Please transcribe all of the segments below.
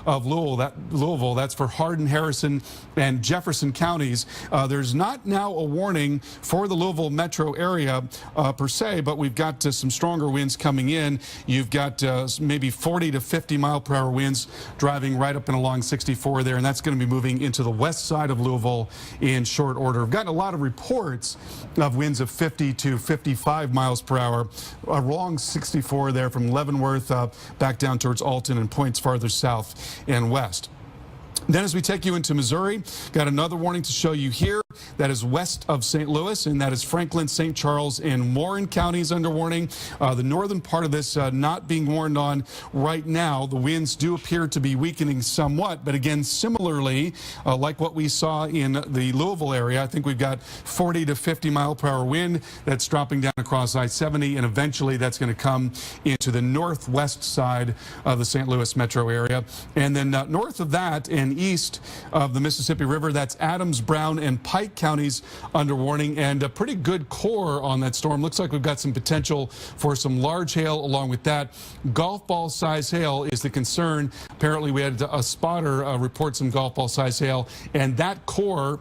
of Louisville. That's for Hardin, Harrison, and Jefferson counties. There's not now a warning for the Louisville metro area per se, but we've got some stronger winds coming in. You've got maybe 40 to 50 mile-per-hour winds driving right up and along 64 there, and that's going to be moving into the west side of Louisville in short order. We've gotten a lot of reports of winds of 50 to 55 miles per hour along 64 there from Leavenworth back down towards Alton and points farther south and west. Then as we take you into Missouri, got another warning to show you here. That is west of St. Louis, and that is Franklin, St. Charles, and Warren counties under warning. The northern part of this not being warned on right now. The winds do appear to be weakening somewhat, but again, similarly, like what we saw in the Louisville area, I think we've got 40 to 50 mile-per-hour wind that's dropping down across I-70, and eventually that's going to come into the northwest side of the St. Louis metro area. And then north of that and east of the Mississippi River, that's Adams, Brown, and Pike counties under warning, and a pretty good core on that storm. Looks like we've got some potential for some large hail along with that. Golf ball size hail is the concern. Apparently we had a spotter report some golf ball size hail, and that core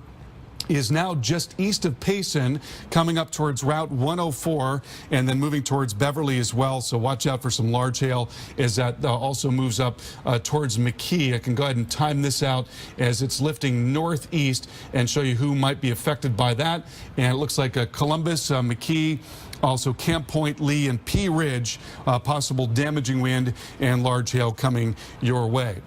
is now just east of Payson, coming up towards Route 104 and then moving towards Beverly as well. So watch out for some large hail as that also moves up towards McKee. I can go ahead and time this out as it's lifting northeast and show you who might be affected by that. And it looks like Columbus, McKee, also Camp Point, Lee, and Pea Ridge, possible damaging wind and large hail coming your way.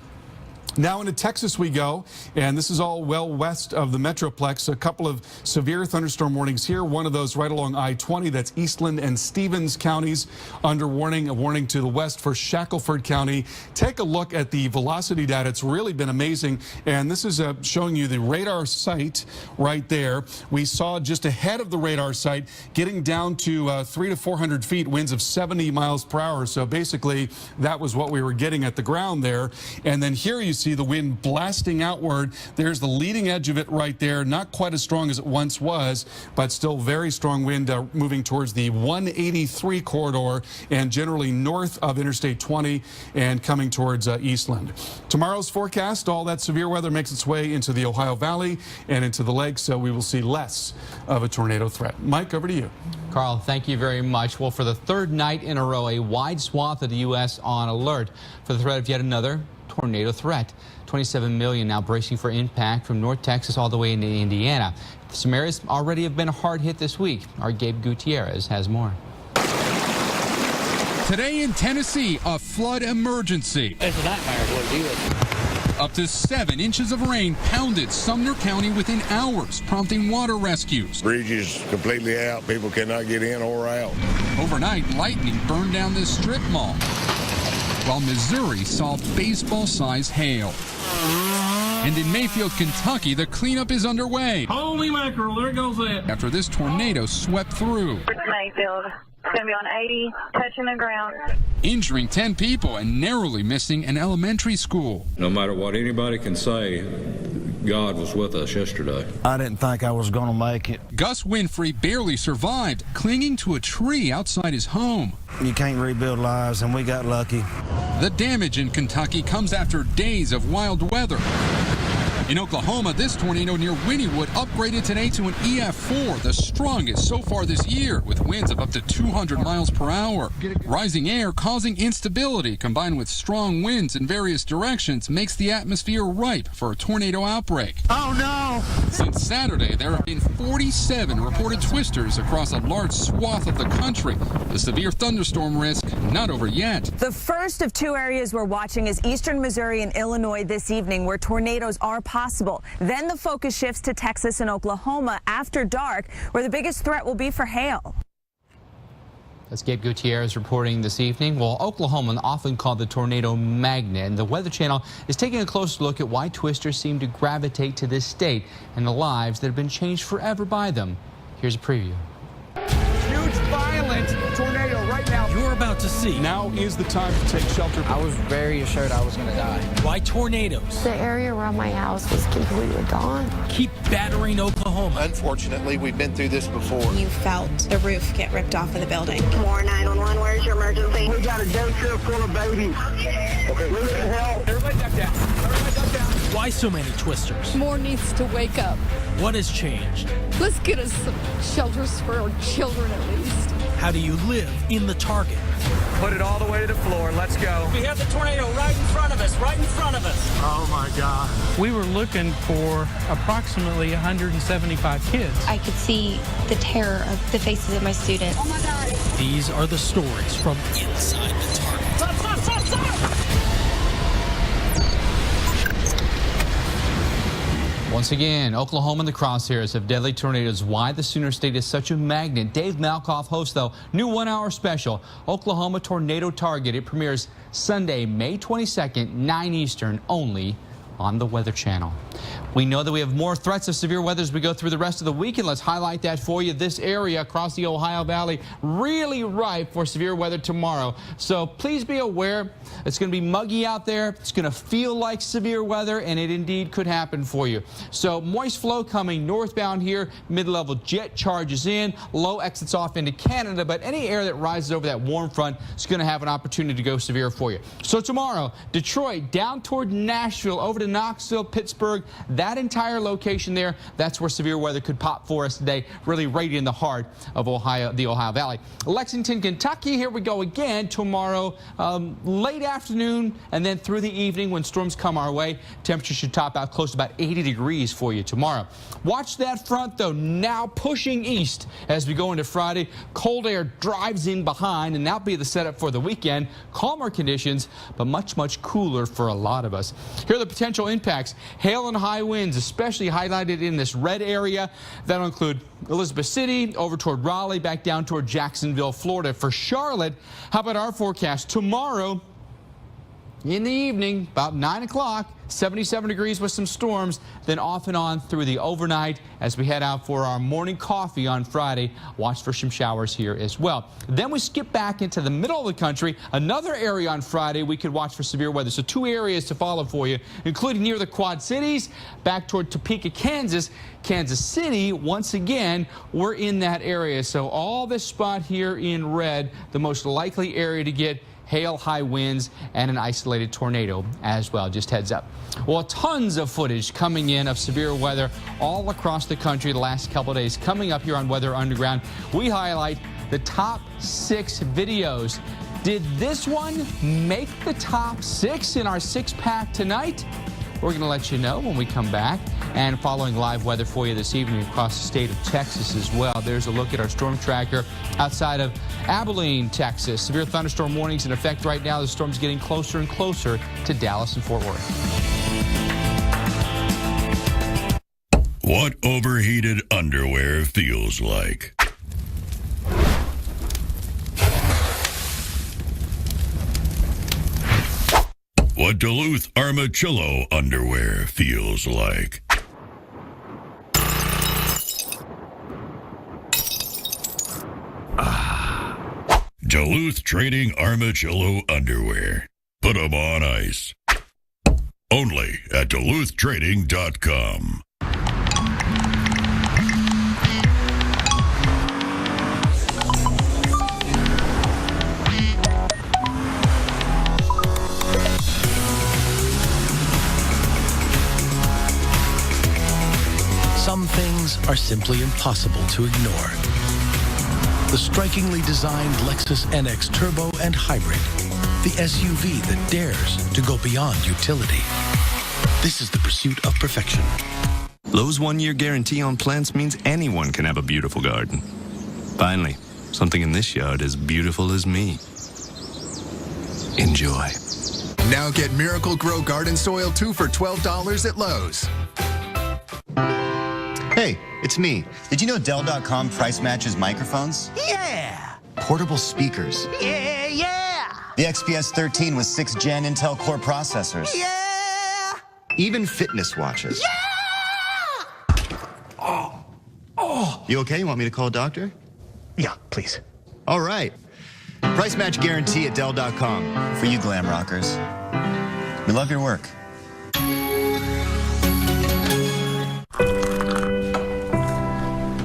Now into Texas we go, and this is all well west of the Metroplex. A couple of severe thunderstorm warnings here. One of those right along I-20, that's Eastland and Stevens counties under warning. A warning to the west for Shackelford County. Take a look at the velocity data. It's really been amazing, and this is showing you the radar site right there. We saw just ahead of the radar site getting down to 300 to 400 feet, winds of 70 miles per hour. So basically that was what we were getting at the ground there. And then here you see the wind blasting outward. There's the leading edge of it right there. Not quite as strong as it once was, but still very strong wind moving towards the 183 corridor and generally north of Interstate 20 and coming towards Eastland. Tomorrow's forecast, all that severe weather makes its way into the Ohio Valley and into the lakes, so we will see less of a tornado threat. Mike, over to you. Carl, thank you very much. Well, for the third night in a row, a wide swath of the U.S. on alert for the threat of yet another tornado threat. 27 million now bracing for impact from North Texas all the way into Indiana. Some areas already have been hard hit this week. Our Gabe Gutierrez has more. Today in Tennessee, a flood emergency. It's a nightmare what it is. Up to 7 inches of rain pounded Sumner County within hours, prompting water rescues. Bridge is completely out. People cannot get in or out. Overnight, lightning burned down this strip mall, while Missouri saw baseball-sized hail. And in Mayfield, Kentucky, the cleanup is underway. Holy mackerel, there goes that. After this tornado swept through. Mayfield. It's going to be on 80, touching the ground. Injuring 10 people and narrowly missing an elementary school. No matter what anybody can say, God was with us yesterday. I didn't think I was going to make it. Gus Winfrey barely survived, clinging to a tree outside his home. You can't rebuild lives, and we got lucky. The damage in Kentucky comes after days of wild weather. In Oklahoma, this tornado near Wynnewood upgraded today to an EF4, the strongest so far this year, with winds of up to 200 miles per hour. Rising air causing instability combined with strong winds in various directions makes the atmosphere ripe for a tornado outbreak. Oh, no! Since Saturday, there have been 47 reported twisters across a large swath of the country. The severe thunderstorm risk not over yet. The first of 2 areas we're watching is eastern Missouri and Illinois this evening, where tornadoes are possible. Then the focus shifts to Texas and Oklahoma after dark, where the biggest threat will be for hail. That's Gabe Gutierrez reporting this evening. Well, Oklahoma, often called the tornado magnet, and the Weather Channel is taking a close look at why twisters seem to gravitate to this state and the lives that have been changed forever by them. Here's a preview. Huge, violent tornado right now. You're about to see. Now is the time to take shelter. I was very assured I was going to die. Why tornadoes The area around my house was completely gone. keep battering Oklahoma. Unfortunately, we've been through this before. You felt the roof get ripped off of the building. More 911, where's your emergency? We got a daycare full of babies. Okay. We need help. Everybody duck down. Why so many twisters? More needs to wake up. What has changed? Let's get us some shelters for our children at least. How do you live in the target? Put it all the way to the floor. Let's go. We have the tornado right in front of us, Oh, my God. We were looking for approximately 175 kids. I could see the terror of the faces of my students. Oh, my God. These are the stories from inside the target. Stop, stop, stop, stop! Once again, Oklahoma and the crosshairs of deadly tornadoes. Why the Sooner State is such a magnet. Dave Malkoff hosts, though, new 1-hour special, Oklahoma Tornado Target. It premieres Sunday, May 22nd, 9 Eastern, only on the Weather Channel. We know that we have more threats of severe weather as we go through the rest of the week, and let's highlight that for you. This area across the Ohio Valley really ripe for severe weather tomorrow. So please be aware it's going to be muggy out there. It's going to feel like severe weather, and it indeed could happen for you. So moist flow coming northbound here. Mid-level jet charges in. Low exits off into Canada, but any air that rises over that warm front is going to have an opportunity to go severe for you. So tomorrow, Detroit down toward Nashville, over to Knoxville, Pittsburgh. That entire location there, that's where severe weather could pop for us today, really right in the heart of Ohio, the Ohio Valley. Lexington, Kentucky, here we go again tomorrow, late afternoon and then through the evening when storms come our way. Temperatures should top out close to about 80 degrees for you tomorrow. Watch that front, though, now pushing east as we go into Friday. Cold air drives in behind, and that'll be the setup for the weekend. Calmer conditions, but much, much cooler for a lot of us. Here are the potential impacts. Hail and high winds, especially highlighted in this red area. That'll include Elizabeth City, over toward Raleigh, back down toward Jacksonville, Florida. For Charlotte, how about our forecast? Tomorrow, in the evening, about 9 o'clock, 77 degrees with some storms, then off and on through the overnight as we head out for our morning coffee on Friday. Watch for some showers here as well. Then we skip back into the middle of the country. Another area on Friday we could watch for severe weather. So 2 areas to follow for you, including near the Quad Cities, back toward Topeka, Kansas. Kansas City, once again, we're in that area. So all this spot here in red, the most likely area to get hail, high winds, and an isolated tornado as well. Just heads up. Well, tons of footage coming in of severe weather all across the country the last couple of days. Coming up here on Weather Underground, we highlight the top 6 videos. Did this one make the top 6 in our 6-pack tonight? We're going to let you know when we come back. And following live weather for you this evening across the state of Texas as well. There's a look at our storm tracker outside of Abilene, Texas. Severe thunderstorm warnings in effect right now. The storm's getting closer and closer to Dallas and Fort Worth. What overheated underwear feels like. What Duluth Armachillo underwear feels like. Duluth Trading Armachillo underwear. Put 'em on ice. Only at DuluthTrading.com. Some things are simply impossible to ignore. The strikingly designed Lexus NX Turbo and Hybrid. The SUV that dares to go beyond utility. This is the pursuit of perfection. Lowe's 1-year guarantee on plants means anyone can have a beautiful garden. Finally, something in this yard as beautiful as me. Enjoy. Now get Miracle Grow Garden Soil 2 for $12 at Lowe's. Hey, it's me. Did you know Dell.com price matches microphones? Yeah! Portable speakers. Yeah! The XPS 13 with 6th Gen Intel Core processors. Yeah! Even fitness watches. Yeah! Oh! You okay? You want me to call a doctor? Yeah, please. All right. Price match guarantee at Dell.com. For you glam rockers. We love your work.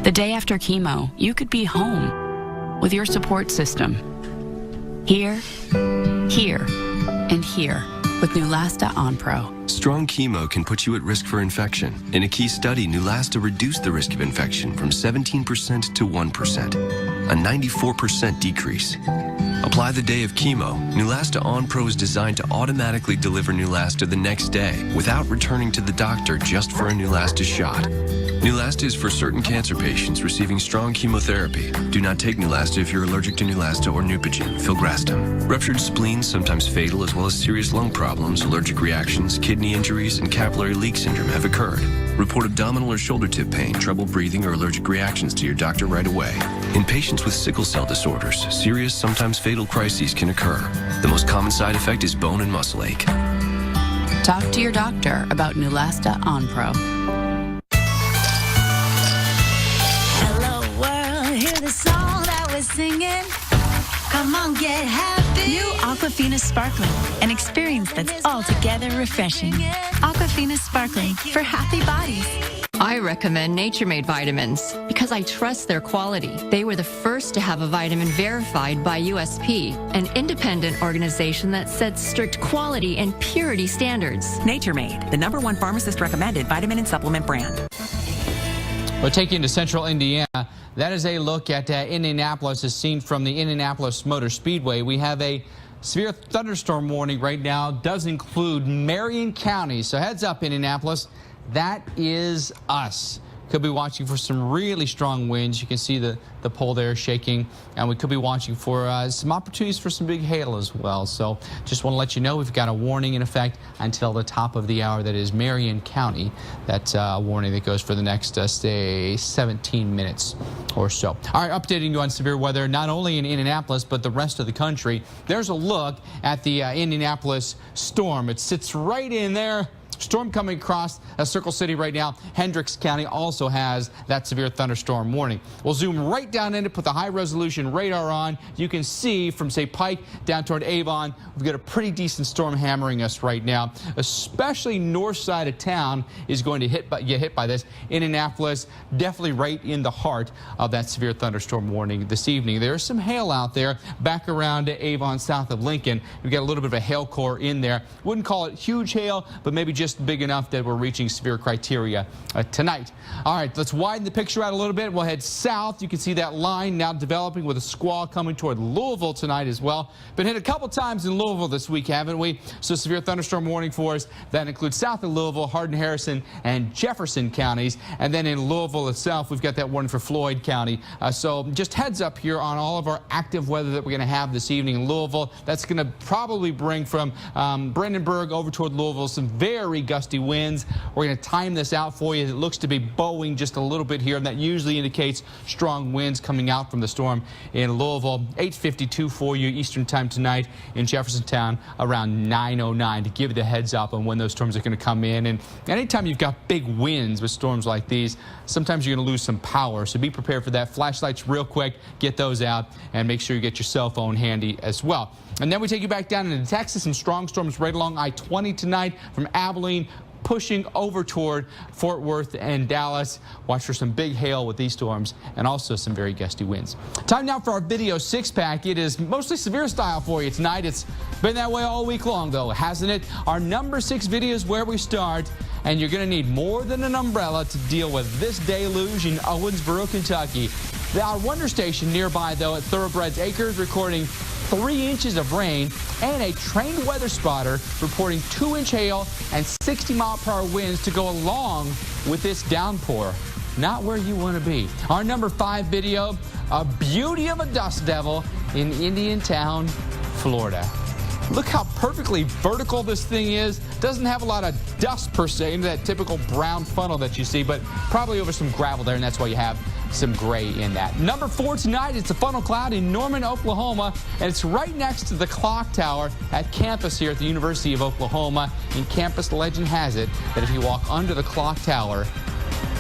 The day after chemo, you could be home with your support system. Here, here, and here. with Neulasta Onpro. Strong chemo can put you at risk for infection. In a key study, Neulasta reduced the risk of infection from 17% to 1%, a 94% decrease. Apply the day of chemo. Neulasta Onpro is designed to automatically deliver Neulasta the next day without returning to the doctor just for a Neulasta shot. Neulasta is for certain cancer patients receiving strong chemotherapy. Do not take Neulasta if you're allergic to Neulasta or Neupogen, filgrastim. Ruptured spleens, sometimes fatal, as well as serious lung problems, allergic reactions, kidney injuries, and capillary leak syndrome have occurred. Report abdominal or shoulder tip pain, trouble breathing, or allergic reactions to your doctor right away. In patients with sickle cell disorders, serious, sometimes fatal crises can occur. The most common side effect is bone and muscle ache. Talk to your doctor about Neulasta Onpro. Hello world, hear the song that we're singing. Come on, get happy. New Aquafina Sparkling, an experience that's altogether refreshing. Aquafina Sparkling for happy bodies. I recommend Nature Made vitamins because I trust their quality. They were the first to have a vitamin verified by USP, an independent organization that sets strict quality and purity standards. Nature Made, the #1 pharmacist recommended vitamin and supplement brand. We'll take you into central Indiana. That is a look at Indianapolis as seen from the Indianapolis Motor Speedway. We have a severe thunderstorm warning right now. Does include Marion County. So heads up, Indianapolis. That is us. Could be watching for some really strong winds. You can see the pole there shaking. And we could be watching for some opportunities for some big hail as well. So just want to let you know we've got a warning in effect until the top of the hour. That is Marion County. That's a warning that goes for the next, say, 17 minutes or so. All right, updating you on severe weather, not only in Indianapolis, but the rest of the country. There's a look at the Indianapolis storm. It sits right in there. Storm coming across Circle City right now. Hendricks County also has that severe thunderstorm warning. We'll zoom right down in it, put the high resolution radar on. You can see from, say, Pike down toward Avon, we've got a pretty decent storm hammering us right now. Especially north side of town is going to get hit by this. Indianapolis, definitely right in the heart of that severe thunderstorm warning this evening. There's some hail out there back around Avon south of Lincoln. We've got a little bit of a hail core in there. Wouldn't call it huge hail, but maybe just big enough that we're reaching severe criteria tonight. All right, let's widen the picture out a little bit. We'll head south. You can see that line now developing with a squall coming toward Louisville tonight as well. Been hit a couple times in Louisville this week, haven't we? So severe thunderstorm warning for us. That includes south of Louisville, Hardin, Harrison, and Jefferson counties. And then in Louisville itself, we've got that warning for Floyd County. So just heads up here on all of our active weather that we're going to have this evening in Louisville. That's going to probably bring from Brandenburg over toward Louisville some very gusty winds. We're going to time this out for you. It looks to be bowing just a little bit here, and that usually indicates strong winds coming out from the storm in Louisville. 8:52 for you Eastern time tonight in Jeffersontown around 9:09 to give you the heads up on when those storms are going to come in. And anytime you've got big winds with storms like these, sometimes you're going to lose some power. So be prepared for that. Flashlights real quick, get those out, and make sure you get your cell phone handy as well. And then we take you back down into Texas. Some strong storms right along I-20 tonight from Abilene, pushing over toward Fort Worth and Dallas. Watch for some big hail with these storms and also some very gusty winds. Time now for our video six-pack. It is mostly severe style for you tonight. It's been that way all week long, though, hasn't it? Our number 6 video is where we start, and you're going to need more than an umbrella to deal with this deluge in Owensboro, Kentucky. Our Wonder Station nearby, though, at Thoroughbreds Acres, recording 3 inches of rain, and a trained weather spotter reporting 2-inch hail and 60-mile-per-hour winds to go along with this downpour. Not where you want to be. Our number 5 video, a beauty of a dust devil in Indiantown, Florida. Look how perfectly vertical this thing is. Doesn't have a lot of dust per se into that typical brown funnel that you see, but probably over some gravel there, and that's why you have some gray in that. Number 4 tonight, it's a funnel cloud in Norman, Oklahoma, and it's right next to the clock tower at campus here at the University of Oklahoma. And campus legend has it that if you walk under the clock tower,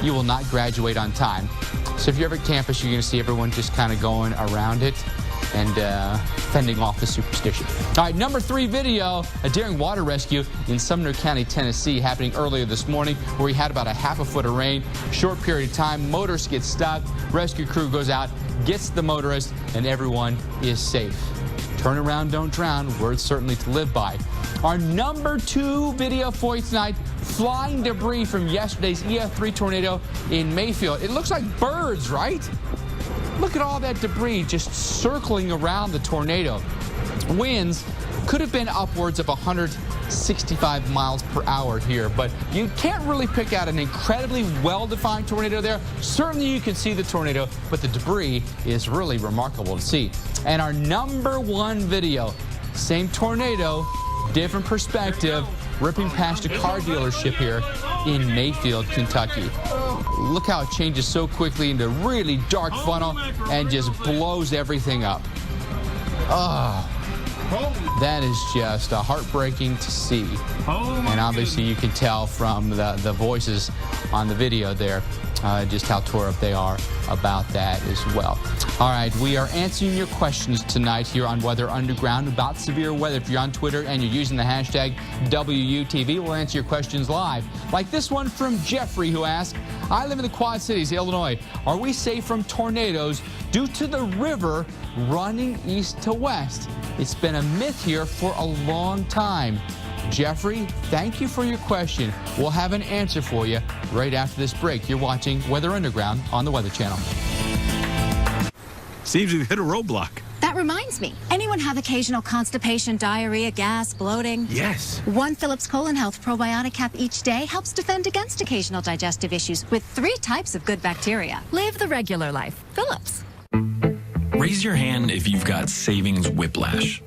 you will not graduate on time. So if you're ever at campus, you're going to see everyone just kind of going around it and fending off the superstition. All right, number 3 video, a daring water rescue in Sumner County, Tennessee, happening earlier this morning, where we had about a half a foot of rain, short period of time, motorist gets stuck, rescue crew goes out, gets the motorist, and everyone is safe. Turn around, don't drown, words certainly to live by. Our number 2 video for you tonight, flying debris from yesterday's EF3 tornado in Mayfield. It looks like birds, right? Look at all that debris just circling around the tornado. Winds could have been upwards of 165 miles per hour here, but you can't really pick out an incredibly well-defined tornado there. Certainly you can see the tornado, but the debris is really remarkable to see. And our number 1 video, same tornado, different perspective, ripping past a car dealership here in Mayfield, Kentucky. Look how it changes so quickly into a really dark funnel and just blows everything up. Oh, that is just heartbreaking to see. And obviously you can tell from the voices on the video there just how tore up they are about that as well. All right, we are answering your questions tonight here on Weather Underground about severe weather. If you're on Twitter and you're using the hashtag WUTV, we'll answer your questions live. Like this one from Jeffrey, who asked, I live in the Quad Cities, Illinois. Are we safe from tornadoes due to the river running east to west? It's been a myth here for a long time. Jeffrey, thank you for your question. We'll have an answer for you right after this break. You're watching Weather Underground on the Weather Channel. Seems we've hit a roadblock. That reminds me. Anyone have occasional constipation, diarrhea, gas, bloating? Yes. 1 Phillips Colon Health probiotic cap each day helps defend against occasional digestive issues with 3 types of good bacteria. Live the regular life. Phillips. Raise your hand if you've got savings whiplash.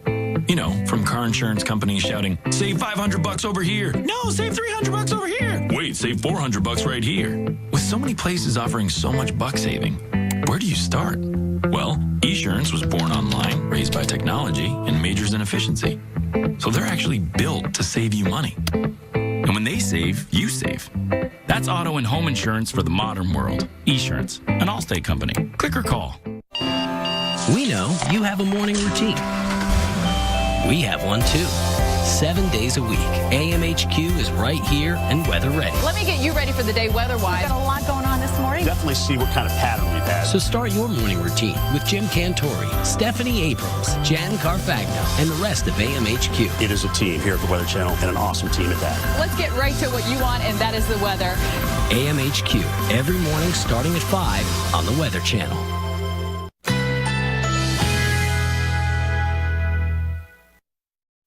You know, from car insurance companies shouting, save $500 over here. No, save $300 over here. Wait, save $400 right here. With so many places offering so much buck saving, where do you start? Well, eSurance was born online, raised by technology, and majors in efficiency. So they're actually built to save you money. And when they save, you save. That's auto and home insurance for the modern world. eSurance, an Allstate company. Click or call. We know you have a morning routine. We have one too. 7 days a week, AMHQ is right here and weather ready. Let me get you ready for the day weather-wise. We've got a lot going on this morning. Definitely see what kind of pattern we've had. So start your morning routine with Jim Cantori, Stephanie Abrams, Jan Carfagno, and the rest of AMHQ. It is a team here at the Weather Channel, and an awesome team at that. Let's get right to what you want, and that is the weather. AMHQ, every morning starting at 5 on the Weather Channel.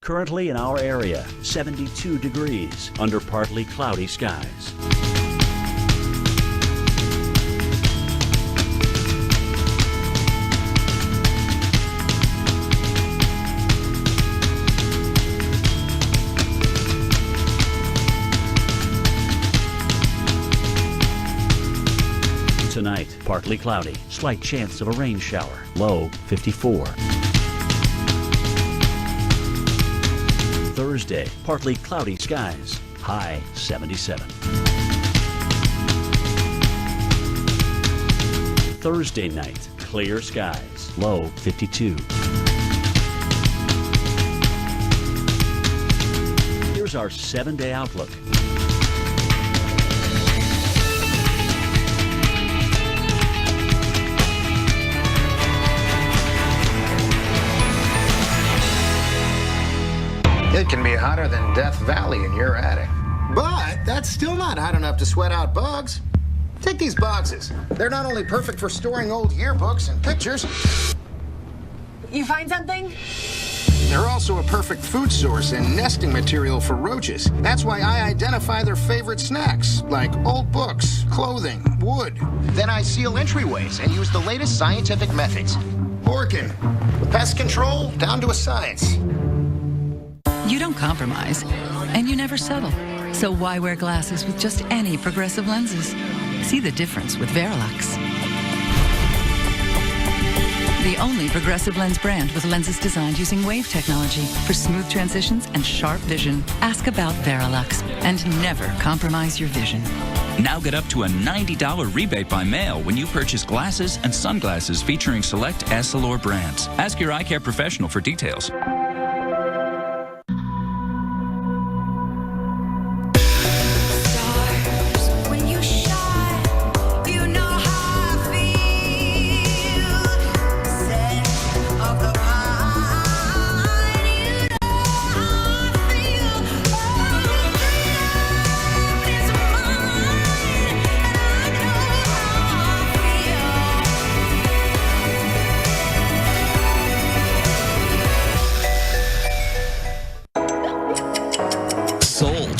Currently in our area, 72 degrees under partly cloudy skies. Tonight, partly cloudy, slight chance of a rain shower, low 54. Thursday, partly cloudy skies, high 77. Thursday night, clear skies, low 52. Here's our 7-day outlook. It can be hotter than Death Valley in your attic. But that's still not hot enough to sweat out bugs. Take these boxes. They're not only perfect for storing old yearbooks and pictures. You find something? They're also a perfect food source and nesting material for roaches. That's why I identify their favorite snacks, like old books, clothing, wood. Then I seal entryways and use the latest scientific methods. Orkin, pest control down to a science. You don't compromise, and you never settle. So why wear glasses with just any progressive lenses? See the difference with Verilux. The only progressive lens brand with lenses designed using wave technology for smooth transitions and sharp vision. Ask about Verilux and never compromise your vision. Now get up to a $90 rebate by mail when you purchase glasses and sunglasses featuring select Essilor brands. Ask your eye care professional for details.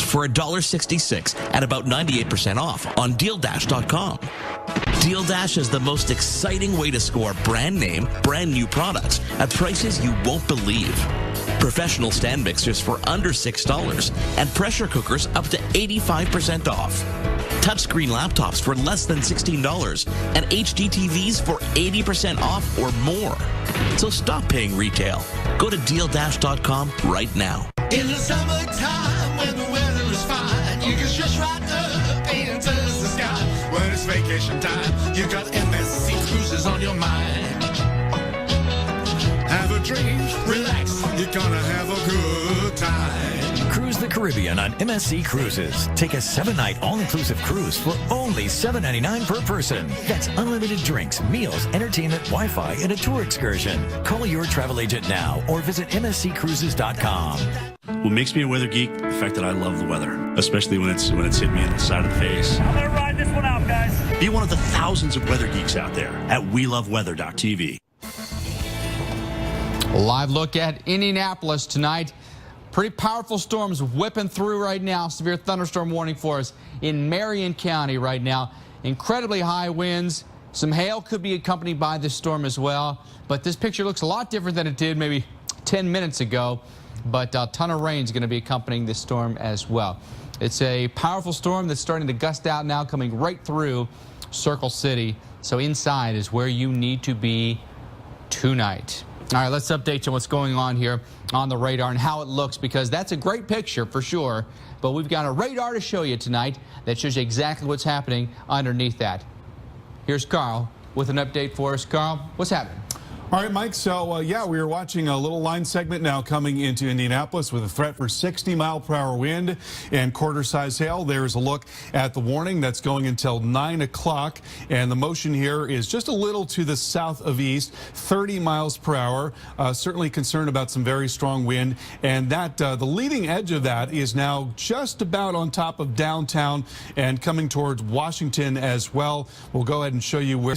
for $1.66 at about 98% off on DealDash.com. Deal Dash is the most exciting way to score brand name, brand new products at prices you won't believe. Professional stand mixers for under $6 and pressure cookers up to 85% off. Touchscreen laptops for less than $16 and HD TVs for 80% off or more. So stop paying retail. Go to DealDash.com right now. In the summertime when the weather is fine, you can stretch right up and touch the sky. When it's vacation time, you got MSC Cruises on your mind. Have a drink, relax, you're gonna have a good time. Cruise the Caribbean on MSC Cruises. Take a 7-night all-inclusive cruise for only $7.99 per person. That's unlimited drinks, meals, entertainment, Wi-Fi, and a tour excursion. Call your travel agent now or visit msccruises.com. What makes me a weather geek, the fact that I love the weather, especially when it's hitting me in the side of the face. I'm gonna ride this one out, guys. Be one of the thousands of weather geeks out there at weloveweather.tv. A live look at Indianapolis tonight. Pretty powerful storms whipping through right now. Severe thunderstorm warning for us in Marion County right now. Incredibly high winds. Some hail could be accompanied by this storm as well. But this picture looks a lot different than it did maybe 10 minutes ago. But a ton of rain is going to be accompanying this storm as well. It's a powerful storm that's starting to gust out now, coming right through Circle City. So inside is where you need to be tonight. All right, let's update you on what's going on here on the radar and how it looks, because that's a great picture for sure. But we've got a radar to show you tonight that shows you exactly what's happening underneath that. Here's Carl with an update for us. Carl, what's happening? All right, Mike. So, yeah, we are watching a little line segment now coming into Indianapolis with a threat for 60-mile-per-hour wind and quarter-size hail. There's a look at the warning that's going until 9 o'clock. And the motion here is just a little to the south of east, 30 miles per hour. Certainly concerned about some very strong wind. And that the leading edge of that is now just about on top of downtown and coming towards Washington as well. We'll go ahead and show you where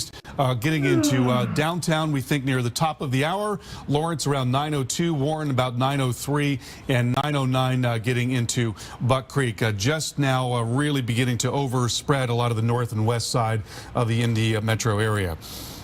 getting into downtown, we think near the top of the hour. Lawrence around 9:02, Warren about 9:03, and 9:09 getting into Buck Creek. Just now really beginning to overspread a lot of the north and west side of the Indy metro area.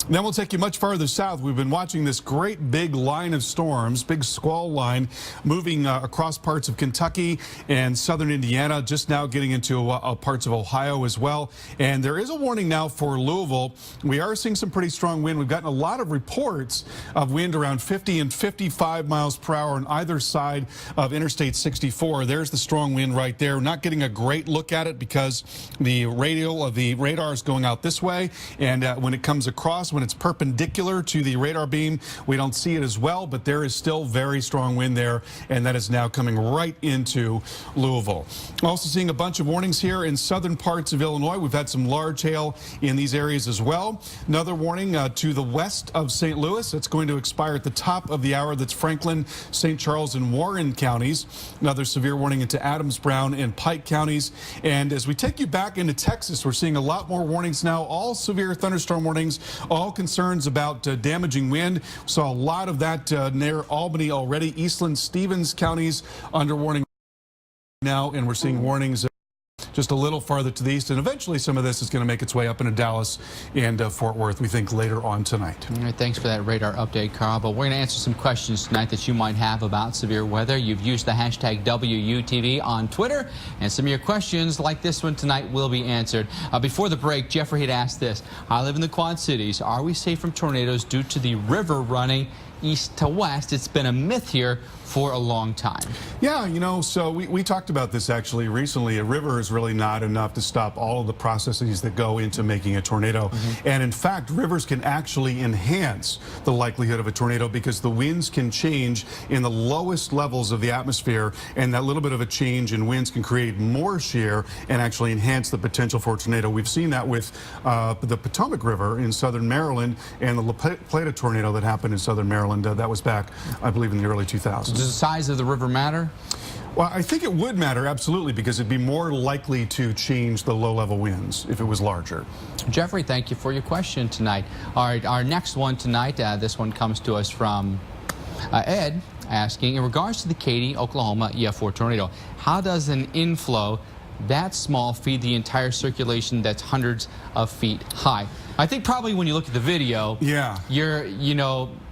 Then we'll take you much farther south. We've been watching this great big line of storms, big squall line, moving across parts of Kentucky and southern Indiana, just now getting into parts of Ohio as well. And there is a warning now for Louisville. We are seeing some pretty strong wind. We've gotten a lot of reports of wind around 50 and 55 miles per hour on either side of Interstate 64. There's the strong wind right there. We're not getting a great look at it because the radial of the radar is going out this way. And when it comes across, when it's perpendicular to the radar beam, we don't see it as well, but there is still very strong wind there, and that is now coming right into Louisville. Also seeing a bunch of warnings here in southern parts of Illinois. We've had some large hail in these areas as well. Another warning to the west of St. Louis. It's going to expire at the top of the hour. That's Franklin, St. Charles, and Warren counties. Another severe warning into Adams, Brown, and Pike counties. And as we take you back into Texas, we're seeing a lot more warnings now. All severe thunderstorm warnings, all concerns about damaging wind. Saw a lot of that near Albany already. Eastland, Stevens counties under warning now, and we're seeing warnings just a little farther to the east, and eventually some of this is going to make its way up into Dallas and Fort Worth, we think, later on tonight. All right, thanks for that radar update, Carl. But we're going to answer some questions tonight that you might have about severe weather. You've used the hashtag WUTV on Twitter, and some of your questions like this one tonight will be answered. Before the break, Jeffrey had asked this. I live in the Quad Cities. Are we safe from tornadoes due to the river running east to west? It's been a myth here for a long time. Yeah, you know, so we talked about this actually recently. A river is really not enough to stop all of the processes that go into making a tornado. And in fact, rivers can actually enhance the likelihood of a tornado because the winds can change in the lowest levels of the atmosphere, and that little bit of a change in winds can create more shear and actually enhance the potential for a tornado. We've seen that with the Potomac River in southern Maryland and the La Plata tornado that happened in southern Maryland. That was back, I believe, in the early 2000s. Does the size of the river matter? Well, I think it would matter, absolutely, because it'd be more likely to change the low-level winds if it was larger. Jeffrey, thank you for your question tonight. All right, our next one tonight, this one comes to us from Ed. asking, in regards to the Katy, Oklahoma EF4 tornado, how does an inflow that small feed the entire circulation that's hundreds of feet high? I think probably when you look at the video,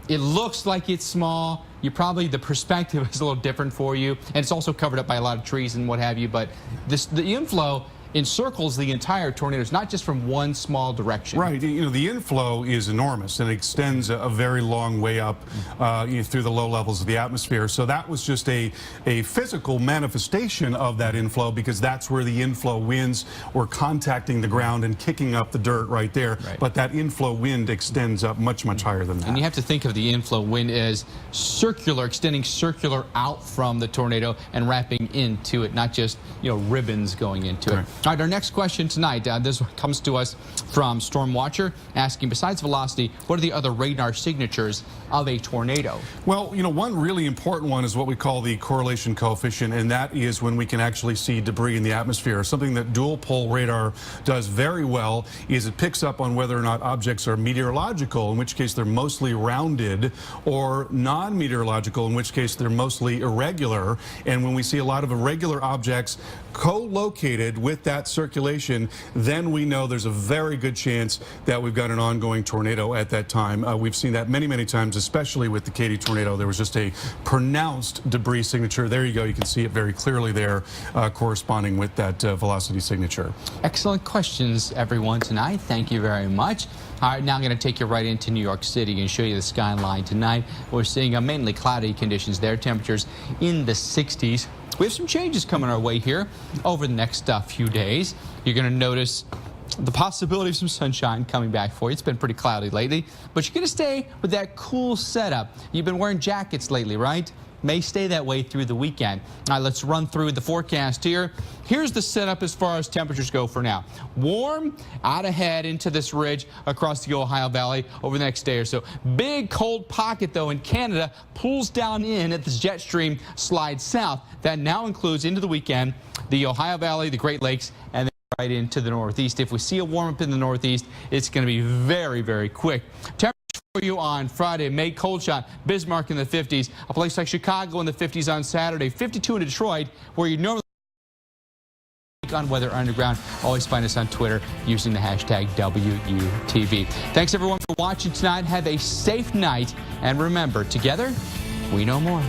it looks like it's small. The perspective is a little different for you, and it's also covered up by a lot of trees and what have you. But the inflow encircles the entire tornado. It's not just from one small direction. Right. The inflow is enormous and extends a very long way up through the low levels of the atmosphere. So that was just a physical manifestation of that inflow, because that's where the inflow winds were contacting the ground and kicking up the dirt right there. Right. But that inflow wind extends up much, much higher than that. And you have to think of the inflow wind as circular, extending circular out from the tornado and wrapping into it, not just, ribbons going into it. All right, our next question tonight, this comes to us from Storm Watcher, asking, besides velocity, what are the other radar signatures of a tornado? Well, one really important one is what we call the correlation coefficient, and that is when we can actually see debris in the atmosphere. Something that dual pole radar does very well is it picks up on whether or not objects are meteorological, in which case they're mostly rounded, or non-meteorological, in which case they're mostly irregular. And when we see a lot of irregular objects co-located with that circulation, then we know there's a very good chance that we've got an ongoing tornado at that time. We've seen that many, many times, especially with the Katy tornado. There was just a pronounced debris signature. There you go. You can see it very clearly there, corresponding with that velocity signature. Excellent questions, everyone, tonight. Thank you very much. All right, now I'm going to take you right into New York City and show you the skyline tonight. We're seeing mainly cloudy conditions there, temperatures in the 60s. We have some changes coming our way here over the next few days. You're going to notice the possibility of some sunshine coming back for you. It's been pretty cloudy lately, but you're going to stay with that cool setup. You've been wearing jackets lately, right? May stay that way through the weekend. All right, let's run through the forecast here. Here's the setup as far as temperatures go for now. Warm out ahead into this ridge across the Ohio Valley over the next day or so. Big cold pocket, though, in Canada pulls down in at this jet stream slides south. That now includes into the weekend the Ohio Valley, the Great Lakes, and then right into the Northeast. If we see a warm up in the Northeast, it's going to be very, very quick. For you on Friday, May cold shot, Bismarck in the 50s, a place like Chicago in the 50s on Saturday, 52 in Detroit, where you normally on Weather Underground. Always find us on Twitter using the hashtag WUTV. Thanks everyone for watching tonight. Have a safe night, and remember, together we know more.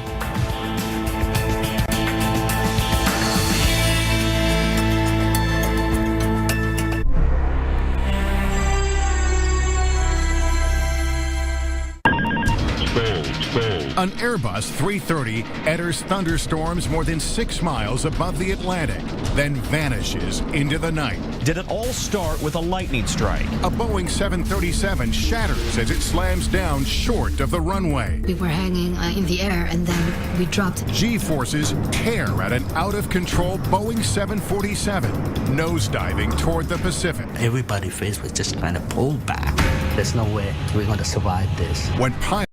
An Airbus 330 enters thunderstorms more than 6 miles above the Atlantic, then vanishes into the night. Did it all start with a lightning strike? A Boeing 737 shatters as it slams down short of the runway. We were hanging in the air, and then we dropped. G-forces tear at an out-of-control Boeing 747, nosediving toward the Pacific. Everybody's face was just kind of pulled back. There's no way we're going to survive this. When pilots